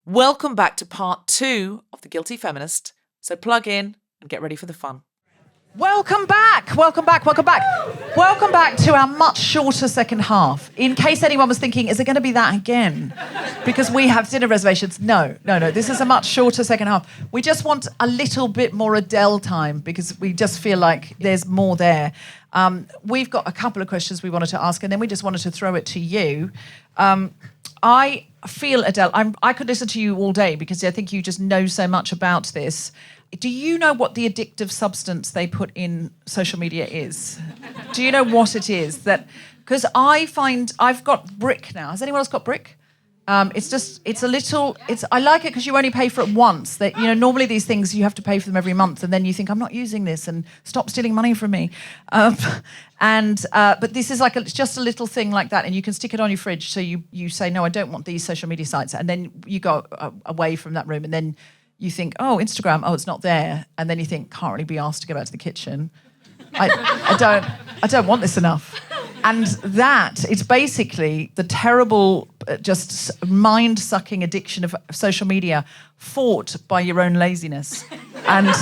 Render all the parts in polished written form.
Welcome back to part 2 of The Guilty Feminist. So plug in and get ready for the fun. Welcome back to our much shorter second half. In case anyone was thinking, is it going to be that again? Because we have dinner reservations. No. This is a much shorter second half. We just want a little bit more Adele time because we just feel like there's more there. We've got a couple of questions we wanted to ask, and then we just wanted to throw it to you. I feel, Adele, I could listen to you all day because I think you just know so much about this. Do you know what the addictive substance they put in social media is? Do you know what it is? Because I find I've got Brick now. Has anyone else got Brick? I like it because you only pay for it once. That, normally these things you have to pay for them every month, and then you think I'm not using this, and stop stealing money from me. But this is it's just a little thing like that, and you can stick it on your fridge. So you say no, I don't want these social media sites, and then you go away from that room, and then you think, oh, Instagram, oh, it's not there, and then you think, can't really be asked to go back to the kitchen. I don't want this enough. And that is basically the terrible, just mind-sucking addiction of social media fought by your own laziness. And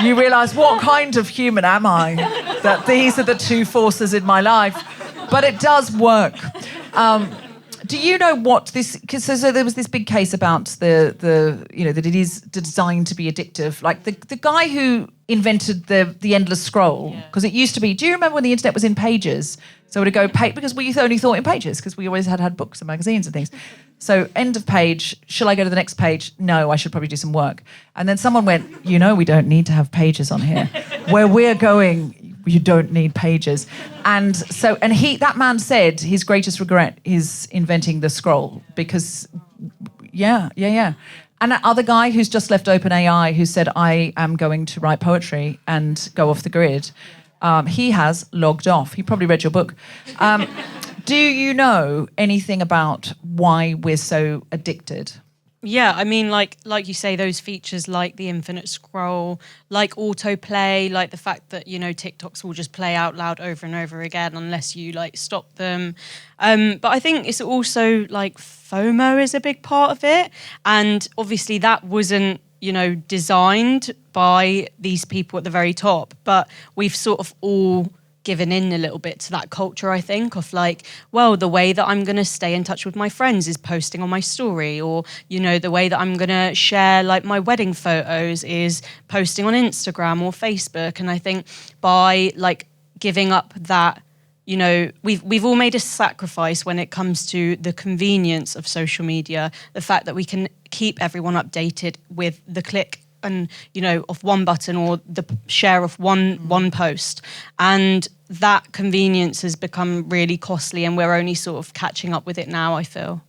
you realise, what kind of human am I? That these are the two forces in my life. But it does work. Do you know what this? Because so there was this big case about that it is designed to be addictive. Like the guy who invented the endless scroll, because it used to be. Do you remember when the internet was in pages? So it would go because we only thought in pages because we always had books and magazines and things. So end of page. Shall I go to the next page? No, I should probably do some work. And then someone went, we don't need to have pages on here. Where we're going, you don't need pages. And that man said his greatest regret is inventing the scroll because, yeah. And that other guy who's just left OpenAI who said, I am going to write poetry and go off the grid, he has logged off. He probably read your book. Do you know anything about why we're so addicted? Yeah, I mean, like you say, those features like the infinite scroll, like autoplay, like the fact that, TikToks will just play out loud over and over again unless you stop them. But I think it's also FOMO is a big part of it. And obviously that wasn't, designed by these people at the very top, but we've sort of all given in a little bit to that culture, I think, of the way that I'm going to stay in touch with my friends is posting on my story, or, the way that I'm going to share my wedding photos is posting on Instagram or Facebook. And I think by giving up that, we've all made a sacrifice when it comes to the convenience of social media, the fact that we can keep everyone updated with the click and of one button or the share of one post, and that convenience has become really costly, and we're only sort of catching up with it now, I feel.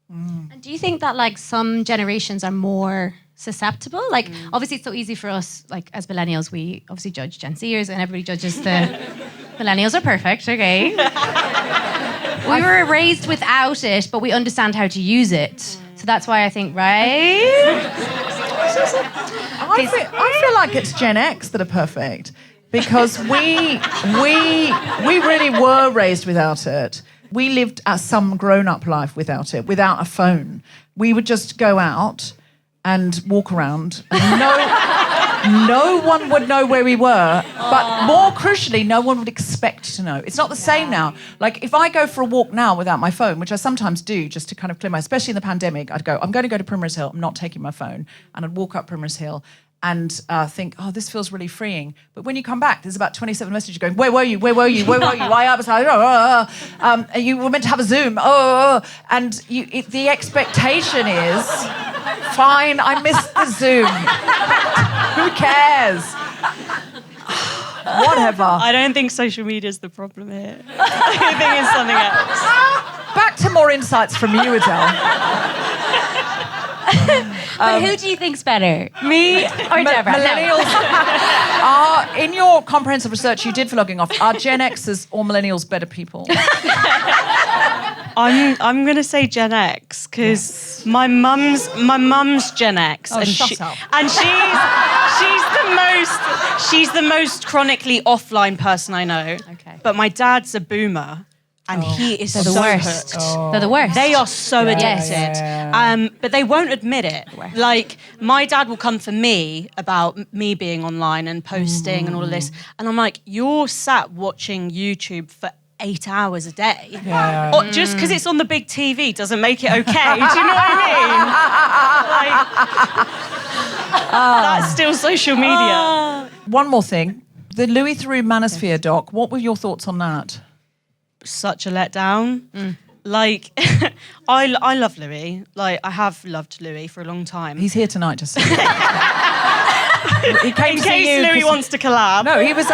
And do you think that some generations are more susceptible? Obviously it's so easy for us as millennials, we obviously judge Gen Zers and everybody judges the millennials are perfect, okay? We were raised without it, but we understand how to use it. So that's why I think, right? I feel like it's Gen X that are perfect because we really were raised without it. We lived some grown-up life without it, without a phone. We would just go out and walk around, and no one would know where we were, but more crucially, no one would expect to know. It's not the same now. If I go for a walk now without my phone, which I sometimes do just to kind of clear my, especially in the pandemic, I'd go, I'm going to go to Primrose Hill, I'm not taking my phone, and I'd walk up Primrose Hill and think, oh, this feels really freeing. But when you come back, there's about 27 messages going, where were you? Why I was you were meant to have a Zoom. And the expectation is, fine, I missed the Zoom. Who cares? Whatever. I don't think social media is the problem here. I think it's something else. Back to more insights from you, Adele. But who do you think's better, me or Deborah? Millennials. In your comprehensive research you did for Logging Off, are Gen Xers or millennials better people? I'm going to say Gen X because my mum's Gen X, and she's the most chronically offline person I know. Okay. But my dad's a boomer, And he is They're the so worst. hooked. They're the worst. They are so addicted. yeah. But they won't admit it. Like, my dad will come for me about me being online and posting and all of this. And I'm like, you're sat watching YouTube for 8 hours a day. Or just because it's on the big TV doesn't make it okay. Do you know what I mean? That's still social media. One more thing. The Louis Theroux Manosphere doc, what were your thoughts on that? Such a letdown. Like, I love Louis. Like, I have loved Louis for a long time. He's here tonight, just he came In to see case you Louis 'cause- wants to collab. No, he's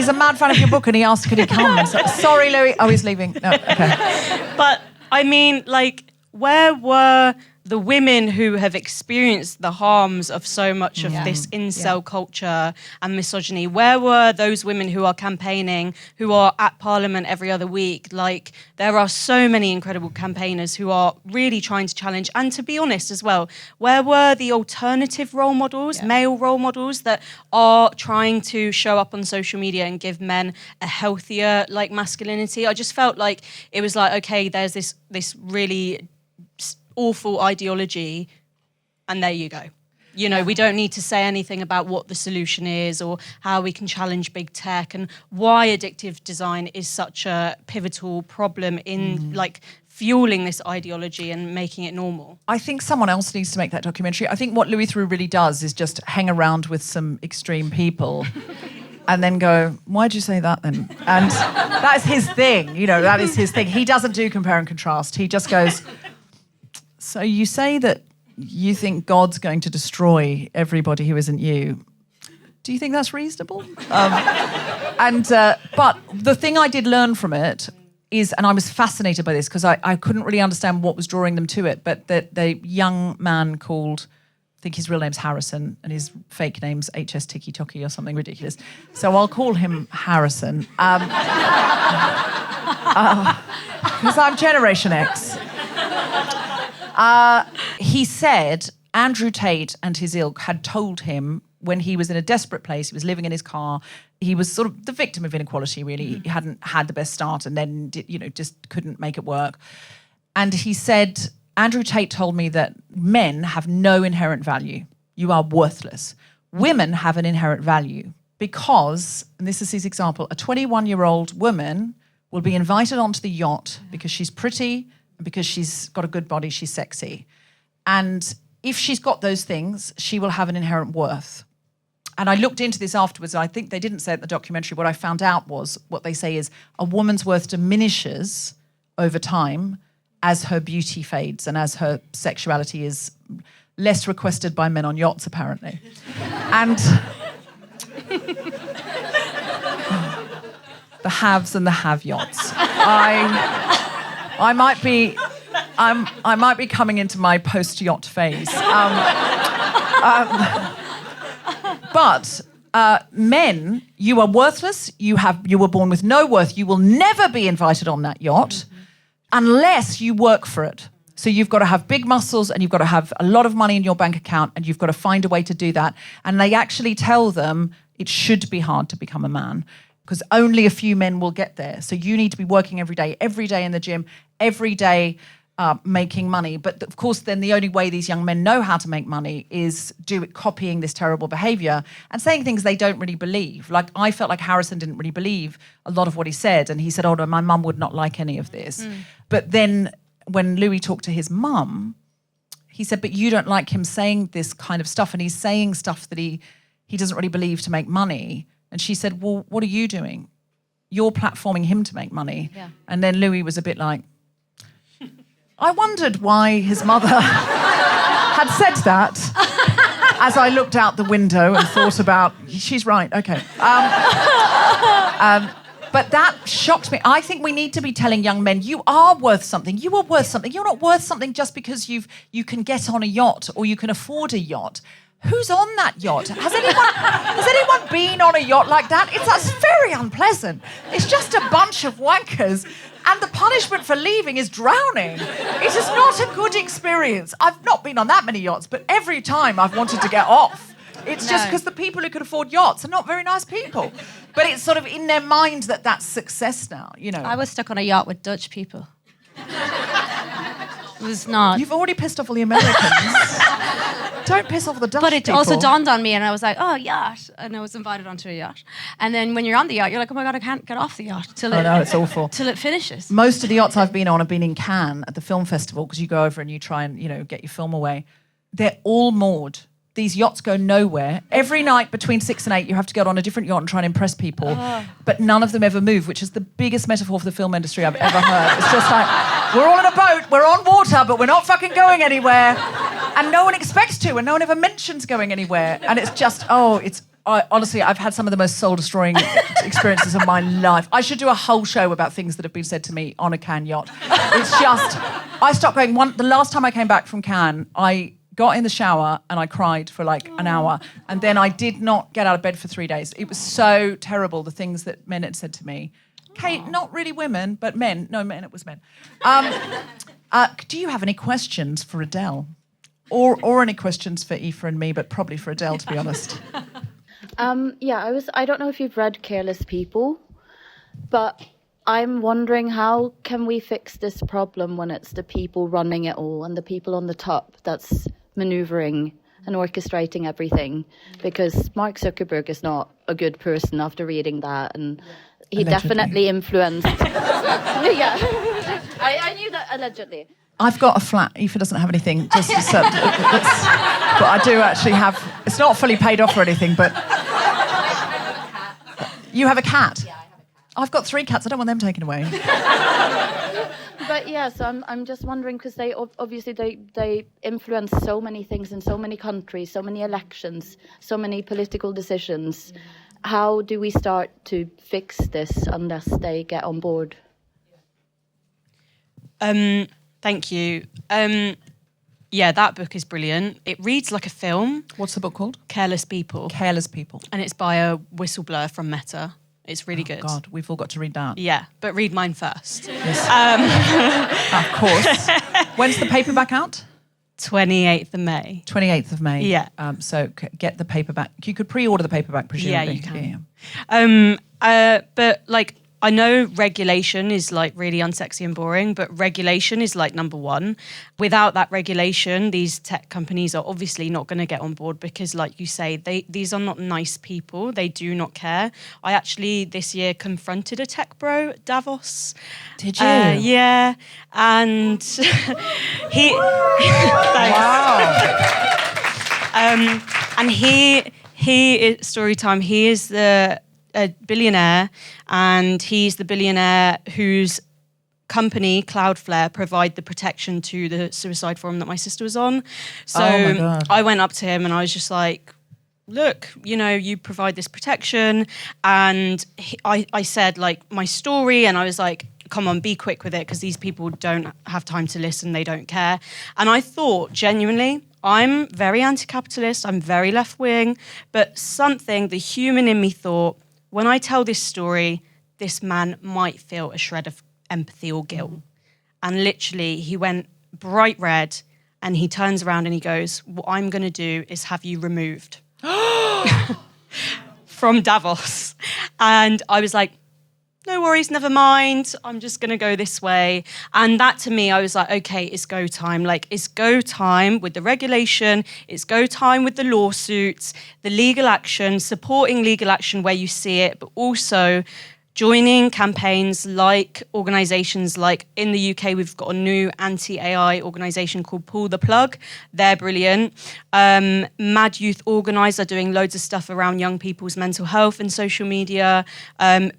a mad fan of your book and he asked could he come. So, sorry, Louis. Oh, he's leaving. No, okay. But, I mean, like, where were the women who have experienced the harms of so much of this incel culture and misogyny? Where were those women who are campaigning, who are at Parliament every other week? Like, there are so many incredible campaigners who are really trying to challenge. And to be honest as well, where were the alternative role models, male role models that are trying to show up on social media and give men a healthier, like, masculinity? I just felt like it was like, okay, there's this really awful ideology, and there you go. You know, we don't need to say anything about what the solution is or how we can challenge big tech and why addictive design is such a pivotal problem in like fueling this ideology and making it normal. I think someone else needs to make that documentary. I think what Louis Theroux really does is just hang around with some extreme people and then go, why'd you say that then? And that's his thing, you know, that is his thing. He doesn't do compare and contrast. He just goes, so you say that you think God's going to destroy everybody who isn't you. Do you think that's reasonable? But the thing I did learn from it is, and I was fascinated by this because I couldn't really understand what was drawing them to it, but that the young man called, I think his real name's Harrison and his fake name's HS Tiki Toki or something ridiculous. So I'll call him Harrison. Because I'm Generation X. He said Andrew Tate and his ilk had told him when he was in a desperate place, he was living in his car, he was sort of the victim of inequality, really. He hadn't had the best start and then, just couldn't make it work. And he said, Andrew Tate told me that men have no inherent value. You are worthless. Women have an inherent value because, and this is his example, a 21-year-old woman will be invited onto the yacht because she's pretty, because she's got a good body, she's sexy. And if she's got those things, she will have an inherent worth. And I looked into this afterwards, and I think they didn't say it in the documentary. What I found out was, what they say is, a woman's worth diminishes over time as her beauty fades and as her sexuality is less requested by men on yachts, apparently. And the haves and the have-yachts. I might be coming into my post-yacht phase. But men, you are worthless. You were born with no worth. You will never be invited on that yacht unless you work for it. So you've got to have big muscles and you've got to have a lot of money in your bank account and you've got to find a way to do that. And they actually tell them it should be hard to become a man, because only a few men will get there. So you need to be working every day in the gym, every day making money. But of course, then the only way these young men know how to make money is copying this terrible behavior and saying things they don't really believe. Like, I felt like Harrison didn't really believe a lot of what he said. And he said, oh, no, my mum would not like any of this. But then when Louis talked to his mum, he said, but you don't like him saying this kind of stuff. And he's saying stuff that he doesn't really believe to make money. And she said, well, what are you doing? You're platforming him to make money. Yeah. And then Louis was a bit like, I wondered why his mother had said that as I looked out the window and thought about, she's right, okay. But that shocked me. I think we need to be telling young men, you are worth something. You are worth something. You're not worth something just because you can get on a yacht or you can afford a yacht. Who's on that yacht? Has anyone been on a yacht like that? That's very unpleasant. It's just a bunch of wankers, and the punishment for leaving is drowning. It is not a good experience. I've not been on that many yachts, but every time I've wanted to get off. It's just because the people who can afford yachts are not very nice people. But it's sort of in their mind that that's success now, you know. I was stuck on a yacht with Dutch people. It was not. You've already pissed off all the Americans. Don't piss off the Dutch But it people. also dawned on me, and I was like, oh, yacht. And I was invited onto a yacht. And then when you're on the yacht, you're like, oh my God, I can't get off the yacht till it's awful. Till it finishes. Most of the yachts I've been on have been in Cannes at the film festival, because you go over and you try and, you know, get your film away. They're all moored. These yachts go nowhere. Every night between 6 and 8, you have to go on a different yacht and try and impress people. But none of them ever move, which is the biggest metaphor for the film industry I've ever heard. It's just like, we're all in a boat, we're on water, but we're not fucking going anywhere. And no one expects to, and no one ever mentions going anywhere. And it's just, honestly, I've had some of the most soul-destroying experiences of my life. I should do a whole show about things that have been said to me on a Cannes yacht. It's just, I stopped going. The last time I came back from Cannes, I got in the shower and I cried for like an hour. And then I did not get out of bed for 3 days. It was so terrible, the things that men had said to me. Kate, not really women, but men. No, men, it was men. Do you have any questions for Adele? Or any questions for Aoife and me, but probably for Adele, to be honest. I don't know if you've read Careless People, but I'm wondering, how can we fix this problem when it's the people running it all and the people on the top that's maneuvering and orchestrating everything? Because Mark Zuckerberg is not a good person after reading that, and he definitely influenced. I knew that, allegedly. I've got a flat. Aoife doesn't have anything. But I do actually have. It's not fully paid off or anything, but you have a cat. Yeah, I have a cat. I've got 3 cats. I don't want them taken away. But yeah, so I'm just wondering, because they obviously they influence so many things in so many countries, so many elections, so many political decisions. How do we start to fix this unless they get on board? Thank you. That book is brilliant. It reads like a film. What's the book called? Careless People. Careless People. And it's by a whistleblower from Meta. It's really good. God, we've all got to read that. Yeah, but read mine first. Yes. Of course. When's the paperback out? 28th of May. 28th of May. Yeah. So get the paperback. You could pre-order the paperback, presumably. Yeah, you can. Yeah. But like, I know regulation is like really unsexy and boring, but regulation is like number one. Without that regulation, these tech companies are obviously not going to get on board because, like you say, these are not nice people. They do not care. I actually this year confronted a tech bro at Davos. Did you? Yeah. And he... Wow. And he story time, he is a billionaire, and he's the billionaire whose company, Cloudflare, provide the protection to the suicide forum that my sister was on. So oh my God. I went up to him and I was just like, look, you provide this protection. And I said like my story, and I was like, come on, be quick with it, because these people don't have time to listen, they don't care. And I thought, genuinely, I'm very anti-capitalist, I'm very left-wing, but something, the human in me thought, when I tell this story, this man might feel a shred of empathy or guilt. And literally, he went bright red, and he turns around and he goes, what I'm going to do is have you removed from Davos. And I was like, no worries, never mind. I'm just going to go this way. And that to me, I was like, okay, it's go time. Like, it's go time with the regulation. It's go time with the lawsuits, the legal action, supporting legal action where you see it, but also joining campaigns like organisations like in the UK, we've got a new anti-AI organisation called Pull the Plug. They're brilliant. Mad Youth Organise are doing loads of stuff around young people's mental health and social media.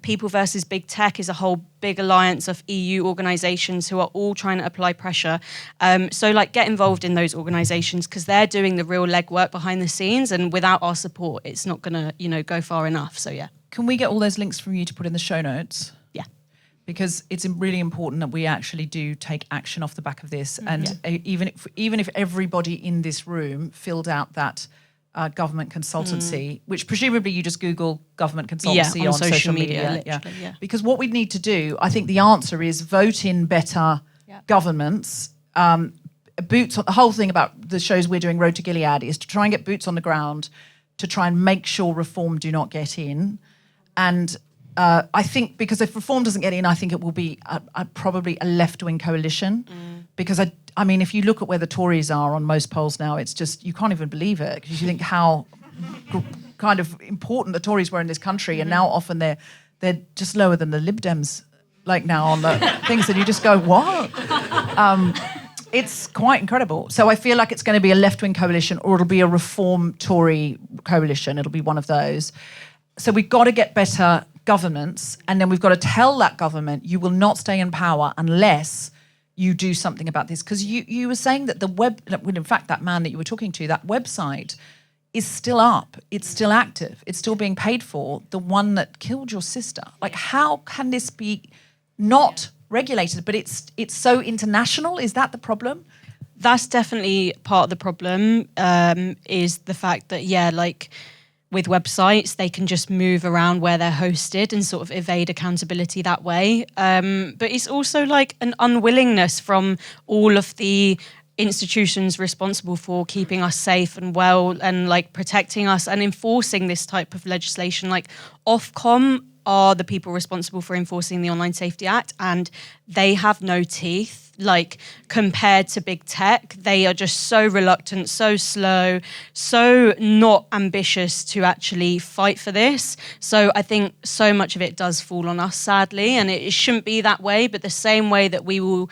People versus Big Tech is a whole big alliance of EU organisations who are all trying to apply pressure. So like get involved in those organisations because they're doing the real legwork behind the scenes, and without our support, it's not going to, go far enough. So yeah. Can we get all those links from you to put in the show notes? Yeah. Because it's really important that we actually do take action off the back of this. And even if everybody in this room filled out that government consultancy, which presumably you just Google government consultancy on social media. Yeah. Because what we need to do, I think the answer is vote in better governments. Boots on, the whole thing about the shows we're doing, Road to Gilead, is to try and get boots on the ground to try and make sure reform do not get in. And I think because if reform doesn't get in, I think it will be probably a left-wing coalition. Because, I mean, if you look at where the Tories are on most polls now, it's just, you can't even believe it. Because you think how kind of important the Tories were in this country, and now often they're just lower than the Lib Dems, like now on the things, and you just go, what? It's quite incredible. So I feel like it's going to be a left-wing coalition, or it'll be a reform Tory coalition. It'll be one of those. So we've got to get better governments, and then we've got to tell that government, you will not stay in power unless you do something about this. Because you were saying that in fact, that man that you were talking to, that website is still up. It's still active. It's still being paid for. The one that killed your sister. Like, how can this be not regulated? But it's so international. Is that the problem? That's definitely part of the problem, is the fact that, like with websites, they can just move around where they're hosted and sort of evade accountability that way. But it's also like an unwillingness from all of the institutions responsible for keeping us safe and well and like protecting us and enforcing this type of legislation. Like Ofcom are the people responsible for enforcing the Online Safety Act, and they have no teeth. Like compared to big tech, they are just so reluctant, so slow, so not ambitious to actually fight for this. So I think so much of it does fall on us, sadly, and it shouldn't be that way. But the same way that we will,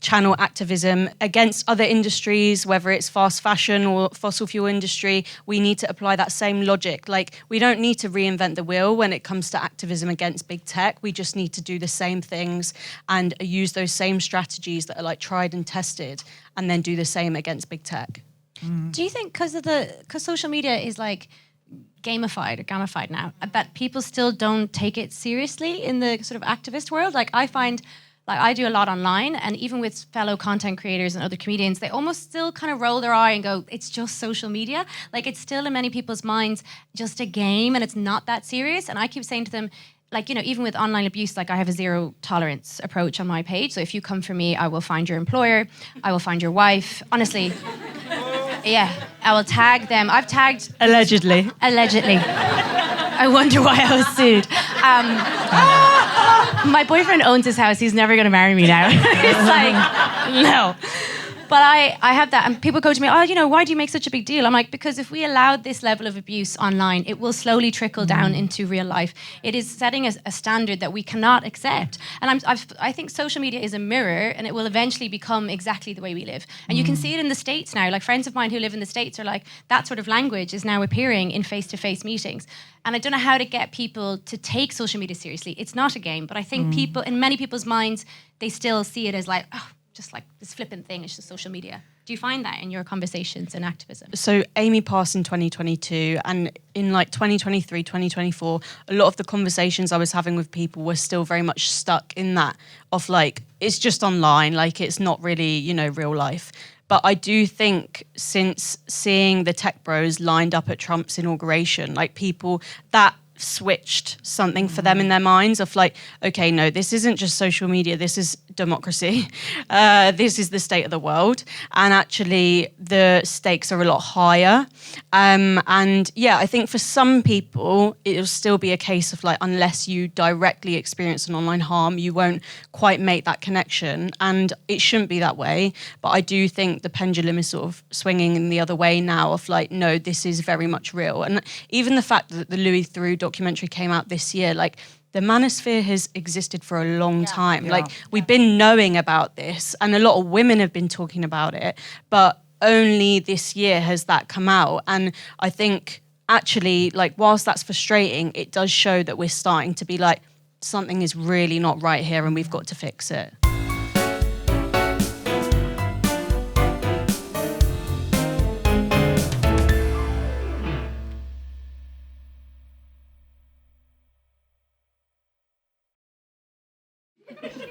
channel activism against other industries, whether it's fast fashion or fossil fuel industry, we need to apply that same logic. Like we don't need to reinvent the wheel when it comes to activism against big tech. We just need to do the same things and use those same strategies that are like tried and tested, and then do the same against big tech. Do you think because social media is like gamified now, that people still don't take it seriously in the sort of activist world? Like I find, like I do a lot online, and even with fellow content creators and other comedians, they almost still kind of roll their eye and go, it's just social media. Like it's still in many people's minds just a game, and it's not that serious. And I keep saying to them, like, even with online abuse, like I have a zero tolerance approach on my page. So if you come for me, I will find your employer, I will find your wife. Honestly, yeah, I will tag them. I've tagged... Allegedly. I wonder why I was sued. My boyfriend owns his house. He's never going to marry me now. It's like, no. But I have that, and people go to me, why do you make such a big deal? I'm like, because if we allowed this level of abuse online, it will slowly trickle down into real life. It is setting a standard that we cannot accept. And I think social media is a mirror, and it will eventually become exactly the way we live. And you can see it in the States now. Like friends of mine who live in the States are like, that sort of language is now appearing in face-to-face meetings. And I don't know how to get people to take social media seriously. It's not a game, but I think people, in many people's minds, they still see it as like, just like this flippant thing, it's just social media. Do you find that in your conversations and activism? So Amy passed in 2022, and in like 2023, 2024, a lot of the conversations I was having with people were still very much stuck in that of like, it's just online, like it's not really, real life. But I do think since seeing the tech bros lined up at Trump's inauguration, like people that switched something for them in their minds of like, okay, no, this isn't just social media, this is democracy. This is the state of the world. And actually the stakes are a lot higher. And yeah, I think for some people, it'll still be a case of like, unless you directly experience an online harm, you won't quite make that connection. And it shouldn't be that way. But I do think the pendulum is sort of swinging in the other way now of like, no, this is very much real. And even the fact that the Louis Theroux documentary came out this year, like the manosphere has existed for a long time. Like we've been knowing about this, and a lot of women have been talking about it, but only this year has that come out. And I think actually, like, whilst that's frustrating, it does show that we're starting to be like, something is really not right here and we've got to fix it.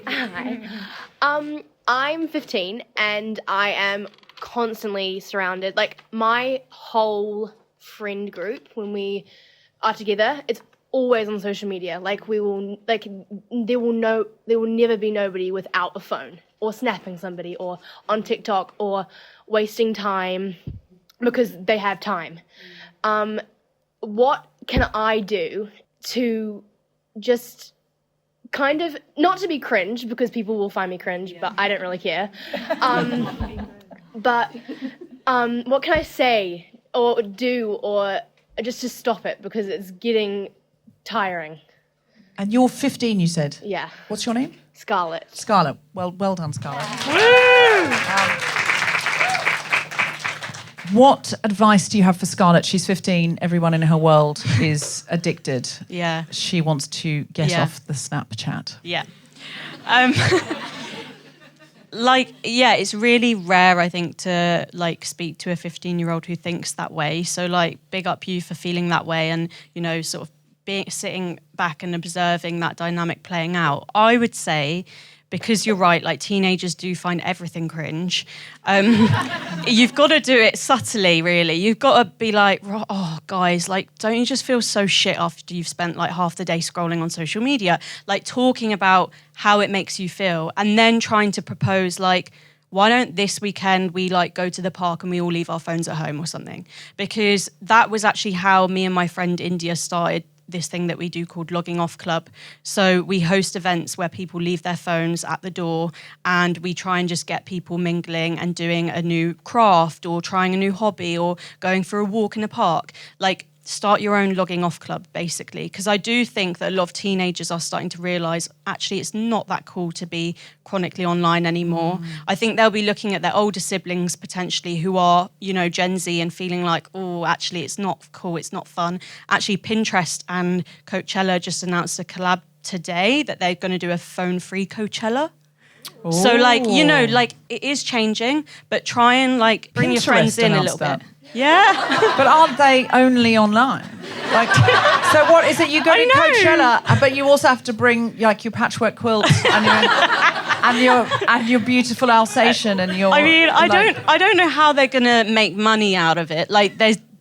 Hi. I'm 15 and I am constantly surrounded. Like my whole friend group, when we are together, it's always on social media. Like there will never be nobody without a phone or snapping somebody or on TikTok or wasting time because they have time. What can I do to just kind of, not to be cringe, because people will find me cringe, but I don't really care. But what can I say or do or just to stop it, because it's getting tiring. And you're 15, you said? Yeah. What's your name? Scarlett. Scarlett. Well done, Scarlett. What advice do you have for Scarlett? She's 15. Everyone in her world is addicted. Yeah. She wants to get Yeah. off the Snapchat. Yeah. It's really rare, I think, to speak to a 15-year-old who thinks that way. So big up you for feeling that way, and sort of sitting back and observing that dynamic playing out. I would say, because you're right, teenagers do find everything cringe. You've got to do it subtly, really. You've got to be oh, guys, don't you just feel so shit after you've spent half the day scrolling on social media? Talking about how it makes you feel, and then trying to propose, why don't this weekend we go to the park and we all leave our phones at home or something? Because that was actually how me and my friend India started this thing that we do called Logging Off Club. So we host events where people leave their phones at the door, and we try and just get people mingling and doing a new craft or trying a new hobby or going for a walk in a park. Start your own logging off club, basically. Because I do think that a lot of teenagers are starting to realise, actually, it's not that cool to be chronically online anymore. I think they'll be looking at their older siblings, potentially, who are, Gen Z, and feeling oh, actually, it's not cool, it's not fun. Actually, Pinterest and Coachella just announced a collab today that they're going to do a phone-free Coachella. Ooh. So, it is changing, but try and, bring your friends in a little bit. Yeah. But aren't they only online? So what is it? You go to Coachella, but you also have to bring your patchwork quilts and your beautiful Alsatian and your. I don't know how they're gonna make money out of it.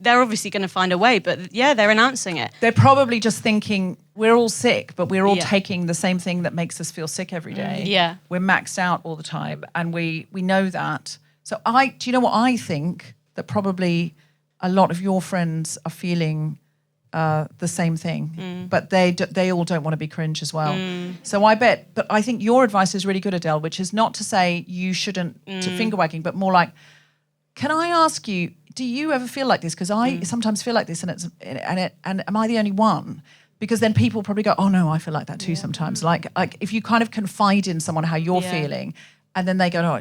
They're obviously going to find a way, but yeah, they're announcing it. They're probably just thinking, we're all sick, but we're all taking the same thing that makes us feel sick every day. Yeah. We're maxed out all the time, and we know that. So do you know what I think? That probably a lot of your friends are feeling the same thing, but they all don't want to be cringe as well. So but I think your advice is really good, Adele, which is not to say you shouldn't to finger wagging, but more can I ask you, do you ever feel like this? Because I sometimes feel like this, and am I the only one? Because then people probably go, oh no, I feel like that too sometimes. Like if you kind of confide in someone how you're feeling, and then they go, no,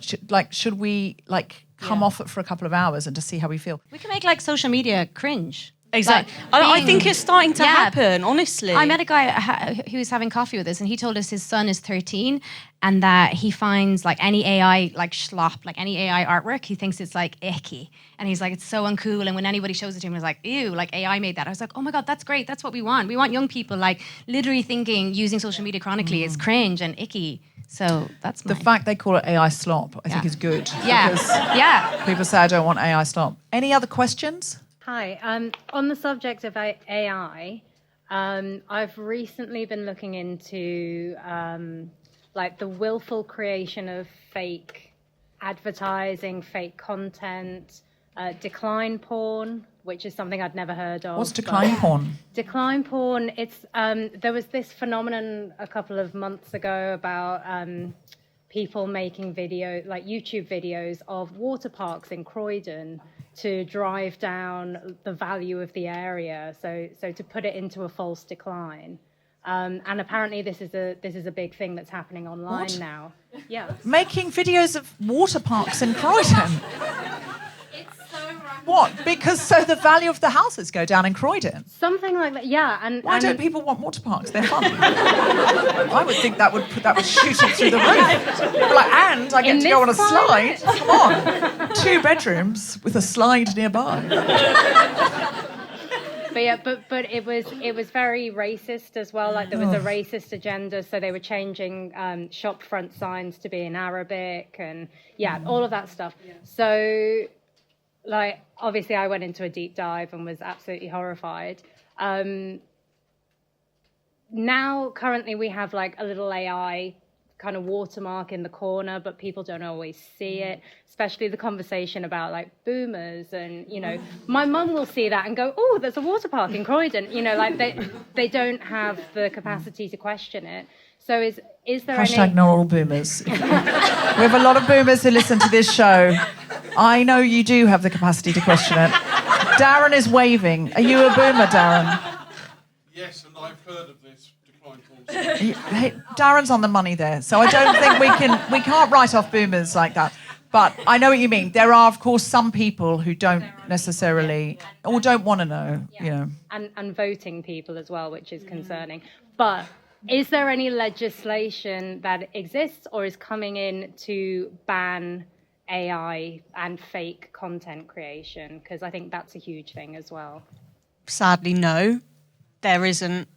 should we come off it for a couple of hours and just see how we feel? We can make social media cringe. Exactly. I think it's starting to happen, honestly. I met a guy who was having coffee with us, and he told us his son is 13 and that he finds any AI schlop, any AI artwork, he thinks it's icky. And he's it's so uncool. And when anybody shows it to him, he's ew, AI made that. I was oh my God, that's great. That's what we want. We want young people literally thinking using social media chronically is cringe and icky. So that's the fact they call it AI slop, I think is good. Yeah. Because people say I don't want AI slop. Any other questions? Hi. On the subject of AI, I've recently been looking into the willful creation of fake advertising, fake content, decline porn, which is something I'd never heard of. What's decline porn? Decline porn, it's there was this phenomenon a couple of months ago about people making YouTube videos of water parks in Croydon to drive down the value of the area, so to put it into a false decline. And apparently this is a big thing that's happening online now. Yeah. Making videos of water parks in Croydon. What? Because the value of the houses go down in Croydon? Something like that, yeah. And why don't people want water parks? They're fun. I would think that would shoot it through the roof. And I get to go on a slide. Come on. 2 bedrooms with a slide nearby. But it was very racist as well. There was a racist agenda, so they were changing shop front signs to be in Arabic and all of that stuff. So obviously I went into a deep dive and was absolutely horrified. Now currently we have a little AI kind of watermark in the corner, but people don't always see it, especially the conversation about like boomers. And, you know, my mum will see that and go, oh, there's a water park in Croydon. You know, like they don't have the capacity to question it. So is there Hashtag not all boomers. We have a lot of boomers who listen to this show. I know you do have the capacity to question it. Darren is waving. Are you a boomer, Darren? Yes, and I've heard of this decline also. Hey, Darren's on the money there, so I don't think we can't write off boomers like that. But I know what you mean. There are, of course, some people who don't necessarily or don't want to know, you know. And voting people as well, which is concerning. But is there any legislation that exists or is coming in to ban AI and fake content creation? Because I think that's a huge thing as well. Sadly, no, there isn't.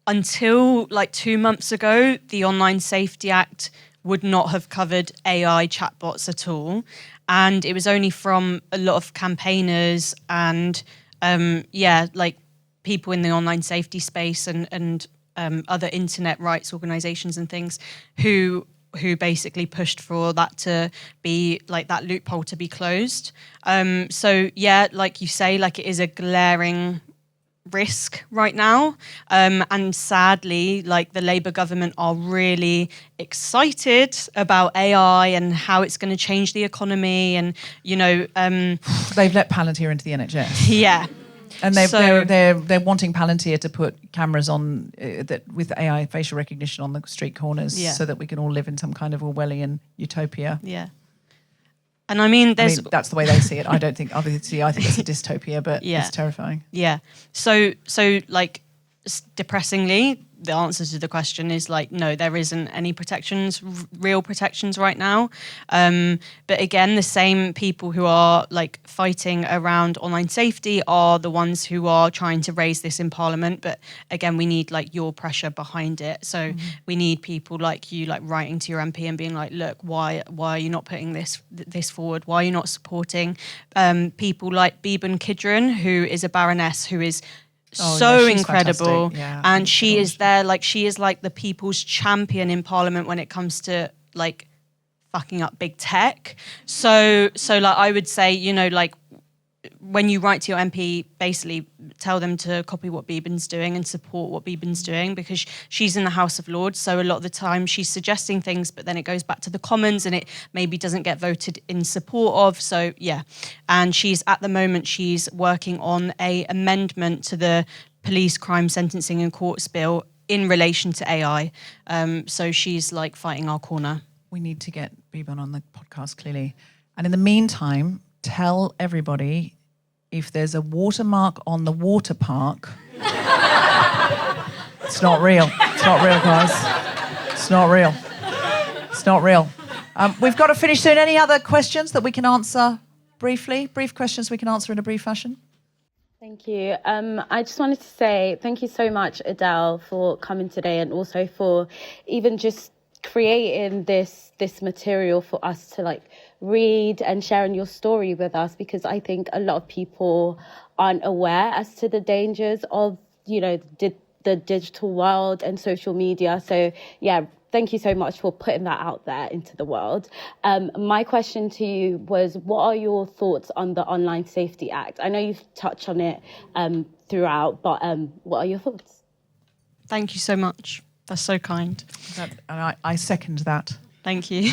Until like 2 months ago, the Online Safety Act would not have covered AI chatbots at all. And it was only from a lot of campaigners and, like people in the online safety space and other internet rights organizations and things who basically pushed for that to be like that loophole to be closed. So yeah, like you say, like it is a glaring risk right now. And sadly, like the Labour government are really excited about AI and how it's going to change the economy. And, you know, they've let Palantir into the NHS. Yeah. And they're wanting Palantir to put cameras on that with AI facial recognition on the street corners, so that we can all live in some kind of Orwellian utopia. Yeah. And I mean, that's the way they see it. I don't think, obviously, I think it's a dystopia, but it's terrifying. Yeah. So like, depressingly, the answer to the question is like, no, there isn't any protections, real protections right now. But again, the same people who are like fighting around online safety are the ones who are trying to raise this in Parliament. But again, we need like your pressure behind it. So we need people like you, like writing to your MP and being like, look, why are you not putting this forward? Why are you not supporting people like Beeban Kidron, who is a baroness who is incredible, and she is there, like she is like the people's champion in Parliament when it comes to like fucking up big tech. So like I would say, you know, like when you write to your MP, basically tell them to copy what Beeban's doing and support what Beeban's doing, because she's in the House of Lords. So a lot of the time she's suggesting things, but then it goes back to the Commons and it maybe doesn't get voted in support of. So yeah. And she's working on a amendment to the Police Crime Sentencing and Courts Bill in relation to AI. So she's like fighting our corner. We need to get Beeban on the podcast, clearly. And in the meantime, tell everybody if there's a watermark on the water park, it's not real. It's not real, guys. It's not real. It's not real. We've got to finish soon. Any other questions that we can answer briefly? Brief questions we can answer in a brief fashion? Thank you. I just wanted to say thank you so much, Adele, for coming today, and also for even just creating this material for us to like read and sharing your story with us, because I think a lot of people aren't aware as to the dangers of, you know, the digital world and social media. So yeah, thank you so much for putting that out there into the world. My question to you was, what are your thoughts on the Online Safety Act? I know you've touched on it throughout, but what are your thoughts? Thank you so much. That's so kind. And I second that. Thank you.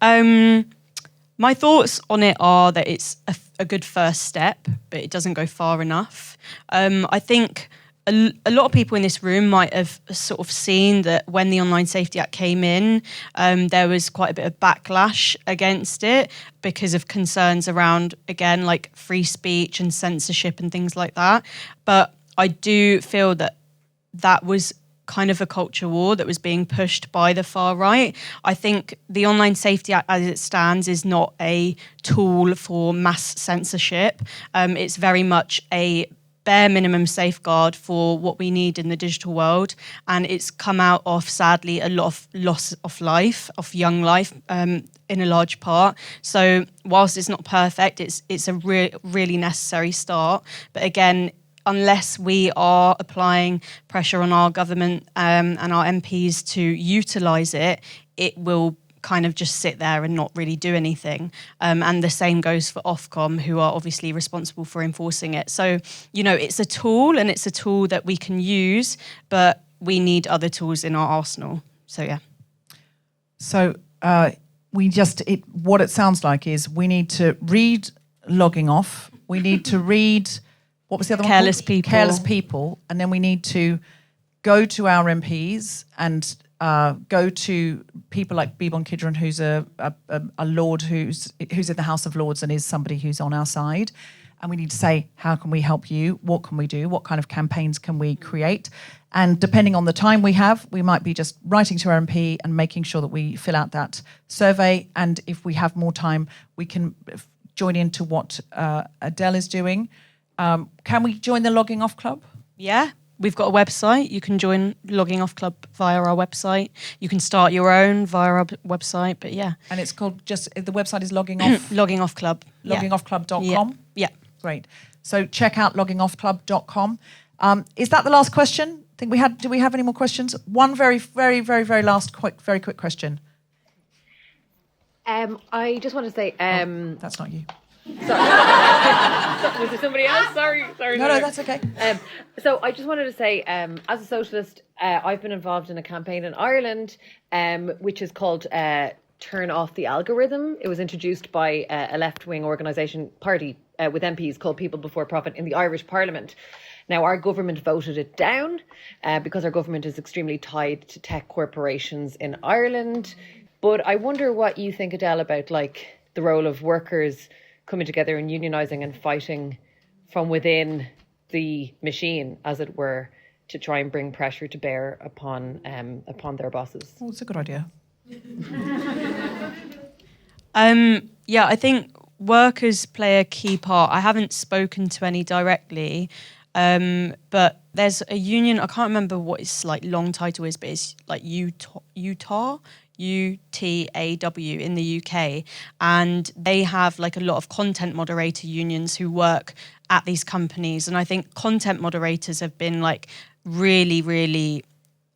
My thoughts on it are that it's a good first step, but it doesn't go far enough. I think a lot of people in this room might have sort of seen that when the Online Safety Act came in, there was quite a bit of backlash against it because of concerns around, again, like free speech and censorship and things like that. But I do feel that was kind of a culture war that was being pushed by the far right. I think the Online Safety Act as it stands is not a tool for mass censorship. It's very much a bare minimum safeguard for what we need in the digital world. And it's come out of, sadly, a lot of loss of life, of young life, in a large part. So whilst it's not perfect, it's a really necessary start. But again, unless we are applying pressure on our government and our MPs to utilise it, it will kind of just sit there and not really do anything. And the same goes for Ofcom, who are obviously responsible for enforcing it. So, it's a tool, and it's a tool that we can use, but we need other tools in our arsenal. So, yeah. So what it sounds like is we need to read Logging Off. We need to read, what was the other one? Careless People. Careless People. And then we need to go to our MPs and go to people like Bibon Kidron, who's a lord who's in the House of Lords and is somebody who's on our side. And we need to say, how can we help you? What can we do? What kind of campaigns can we create? And depending on the time we have, we might be just writing to our MP and making sure that we fill out that survey. And if we have more time, we can join into what Adele is doing. Can we join the Logging Off Club? Yeah. We've got a website. You can join Logging Off Club via our website. You can start your own via our website, but yeah. And it's called the website is Logging Off? Logging Off Club. Loggingoffclub.com? Yeah. Great. So check out loggingoffclub.com. Is that the last question? Do we have any more questions? One very, very, very, very last, very quick question. I just want to say... that's not you. Sorry. Was there somebody else? Sorry. No, that's okay. So I just wanted to say, as a socialist, I've been involved in a campaign in Ireland, which is called Turn Off the Algorithm. It was introduced by a left-wing party with MPs called People Before Profit in the Irish Parliament. Now, our government voted it down because our government is extremely tied to tech corporations in Ireland. But I wonder what you think, Adele, about the role of workers coming together and unionising and fighting from within the machine, as it were, to try and bring pressure to bear upon their bosses. Oh, it's a good idea. Yeah, I think workers play a key part. I haven't spoken to any directly, but there's a union, I can't remember what its long title is, but it's UTAW in the UK, and they have a lot of content moderator unions who work at these companies, and I think content moderators have been really, really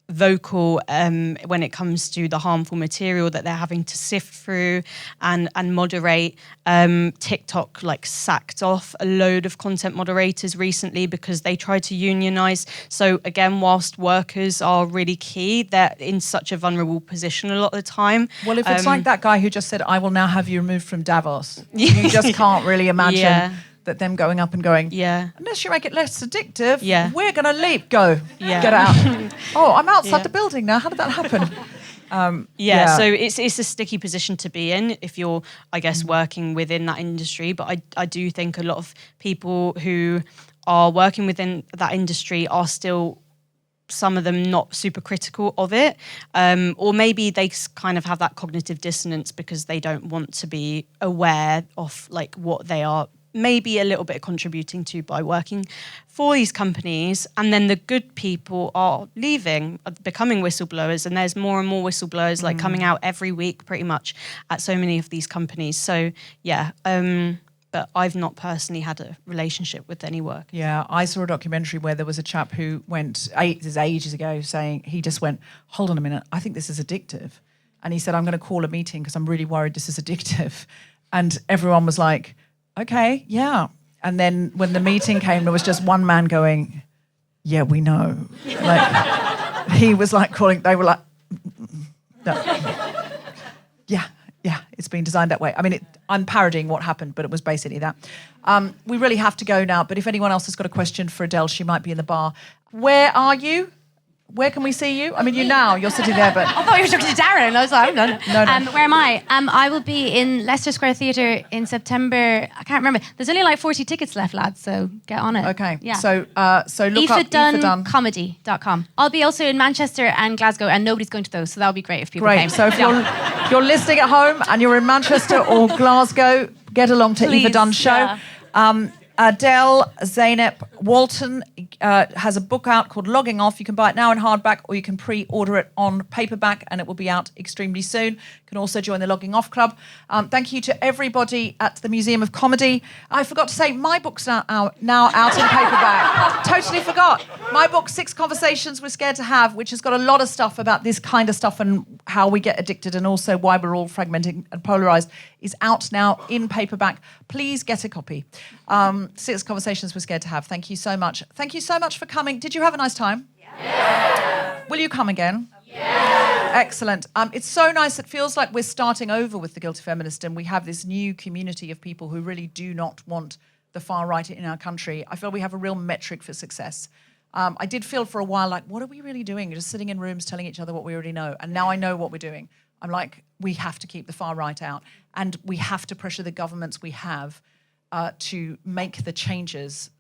vocal when it comes to the harmful material that they're having to sift through and moderate. TikTok sacked off a load of content moderators recently because they tried to unionize. So again, whilst workers are really key, they're in such a vulnerable position a lot of the time. Well, if it's like that guy who just said, I will now have you removed from Davos, you just can't really imagine that them going up and going, unless you make it less addictive, we're going to leave. Go. Get out. Oh, I'm outside the building now. How did that happen? So it's a sticky position to be in if you're, I guess, working within that industry. But I do think a lot of people who are working within that industry are still, some of them, not super critical of it. Or maybe they kind of have that cognitive dissonance because they don't want to be aware of what they are maybe a little bit contributing to by working for these companies. And then the good people are leaving, becoming whistleblowers, and there's more and more whistleblowers coming out every week pretty much at so many of these companies. So but I've not personally had a relationship with any work. Yeah, I saw a documentary where there was a chap who went ages ago saying, he just went, hold on a minute, I think this is addictive. And he said, I'm going to call a meeting because I'm really worried this is addictive. And everyone was like, okay, yeah. And then when the meeting came, there was just one man going, yeah, we know. He was calling, they were like, no. Yeah, it's been designed that way. I mean, I'm parodying what happened, but it was basically that. We really have to go now, but if anyone else has got a question for Adele, she might be in the bar. Where are you? Where can we see you? I mean, you're sitting there, but... I thought you were talking to Darren. I was like, no. Where am I? I will be in Leicester Square Theatre in September. I can't remember. There's only 40 tickets left, lads, so get on it. Okay. Yeah. So look up Aoife Dunne. Comedy.com. I'll be also in Manchester and Glasgow, and nobody's going to those, so that'll be great if people came. So if you're listening at home and you're in Manchester or Glasgow, get along to Please, Aoife Dunne's show. Yeah. Adele Zeynep Walton has a book out called Logging Off. You can buy it now in hardback or you can pre-order it on paperback and it will be out extremely soon. You can also join the Logging Off Club. Thank you to everybody at the Museum of Comedy. I forgot to say, my book's now out in paperback. Totally forgot. My book, 6 Conversations We're Scared to Have, which has got a lot of stuff about this kind of stuff and how we get addicted and also why we're all fragmented and polarised, is out now in paperback. Please get a copy. 6 Conversations We're Scared to Have. Thank you so much. Thank you so much for coming. Did you have a nice time? Yeah. Will you come again? Yeah. Excellent. It's so nice. It feels like we're starting over with the Guilty Feminist and we have this new community of people who really do not want the far right in our country. I feel we have a real metric for success. I did feel for a while like, what are we really doing? Just sitting in rooms telling each other what we already know. And now I know what we're doing. I'm like, we have to keep the far right out and we have to pressure the governments we have to make the changes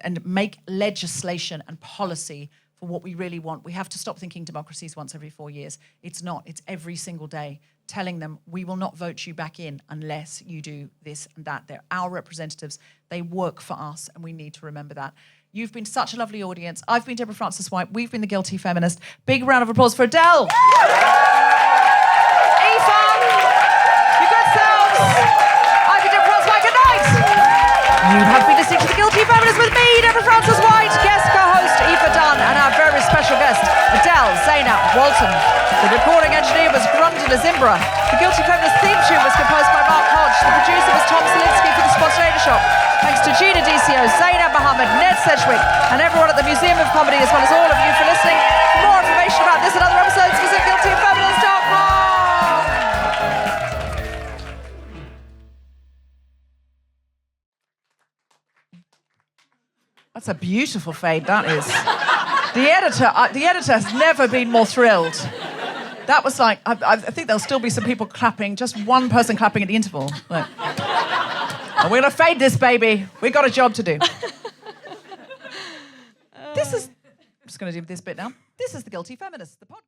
and make legislation and policy for what we really want. We have to stop thinking democracies once every 4 years. It's not. It's every single day telling them we will not vote you back in unless you do this and that. They're our representatives. They work for us and we need to remember that. You've been such a lovely audience. I've been Deborah Frances-White. We've been the Guilty Feminist. Big round of applause for Adele. Aoife, your good selves. I've been Deborah Frances-White. Good night. You have been listening to The Guilty Feminist with me, Deborah Frances-White, guest co-host Aoife Dunne, and our very special guest, Adele Zeynep Walton. The recording engineer was Grundy Lazimbra. The Guilty Feminist theme tune was composed by Mark Hodge. The producer was Tom Salinsky for The Spontaneity Shop. Thanks to Gina DCO, Zainab Mohammed, Ned Sedgwick, and everyone at the Museum of Comedy, as well as all of you for listening. For more information about this and other episodes, visit guiltyfeminist.com. That's a beautiful fade, that is. The editor has never been more thrilled. That was like, I think there'll still be some people clapping, just one person clapping at the interval. Like, we're going to fade this, baby. We've got a job to do. I'm just going to do this bit now. This is The Guilty Feminist, the podcast.